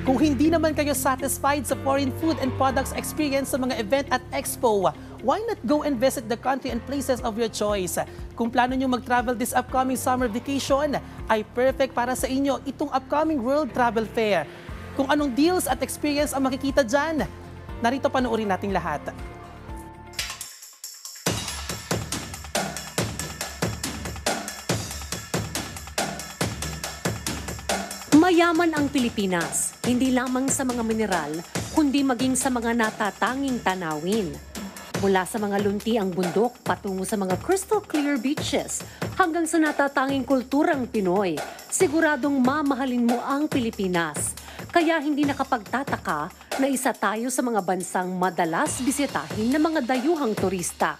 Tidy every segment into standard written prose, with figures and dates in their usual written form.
Kung hindi naman kayo satisfied sa foreign food and products experience sa mga event at expo, why not go and visit the country and places of your choice? Kung plano nyo mag-travel this upcoming summer vacation, ay perfect para sa inyo itong upcoming World Travel Fair. Kung anong deals at experience ang makikita dyan, narito panoorin nating lahat. Mayaman ang Pilipinas, hindi lamang sa mga mineral, kundi maging sa mga natatanging tanawin. Mula sa mga luntiang bundok patungo sa mga crystal clear beaches, hanggang sa natatanging kulturang Pinoy, siguradong mamahalin mo ang Pilipinas. Kaya hindi nakapagtataka na isa tayo sa mga bansang madalas bisitahin ng mga dayuhang turista.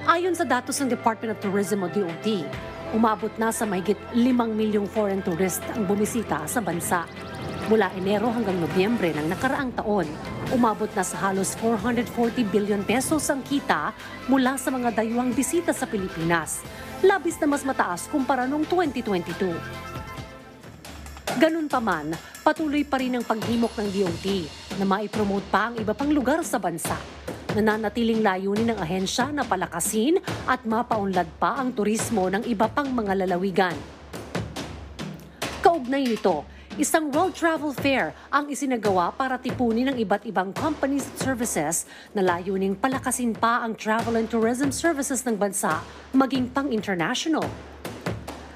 Ayon sa datos ng Department of Tourism o DOT, umabot na sa mahigit 5 milyong foreign tourist ang bumisita sa bansa. Mula Enero hanggang Nobyembre ng nakaraang taon, umabot na sa halos 440 billion pesos ang kita mula sa mga dayuhang bisita sa Pilipinas, labis na mas mataas kumpara noong 2022. Ganun pa man, patuloy pa rin ang paghimok ng DOT na maipromote pa ang iba pang lugar sa bansa. Nananatiling layunin ng ahensya na palakasin at mapaunlad pa ang turismo ng iba pang mga lalawigan. Kaugnay nito, isang World Travel Fair ang isinagawa para tipunin ng iba't ibang companies at services na layuning palakasin pa ang travel and tourism services ng bansa maging pang-international.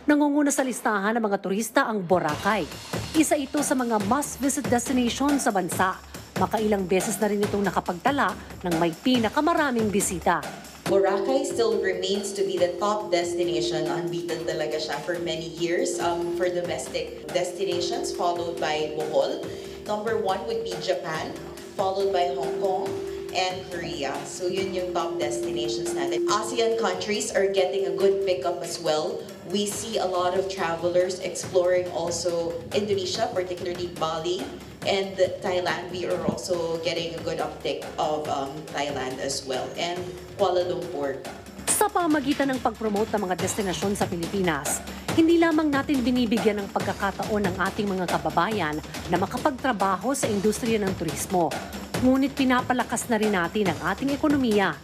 Nangunguna sa listahan ng mga turista ang Boracay. Isa ito sa mga must-visit destination sa bansa. Makailang beses na rin itong nakapagtala ng may pinakamaraming bisita. Boracay still remains to be the top destination. Unbeaten talaga siya for many years for domestic destinations, followed by Bohol. Number 1 would be Japan, followed by Hong Kong and Korea. So yun yung top destinations natin. ASEAN countries are getting a good pickup as well. We see a lot of travelers exploring also Indonesia, particularly Bali, and Thailand. We are also getting a good uptick of Thailand as well, and Kuala Lumpur. Sa pamagitan ng pag-promote ng mga destinasyon sa Pilipinas, hindi lamang natin binibigyan ng pagkakataon ng ating mga kababayan na makapagtrabaho sa industriya ng turismo, ngunit pinapalakas na rin natin ang ating ekonomiya.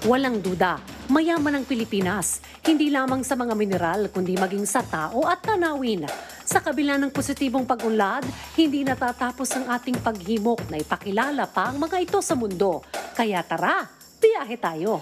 Walang duda, mayaman ang Pilipinas, hindi lamang sa mga mineral kundi maging sa tao at tanawin. Sa kabila ng positibong pag-unlad, hindi natatapos ang ating paghimok na ipakilala pa ang mga ito sa mundo. Kaya tara, biyahe tayo!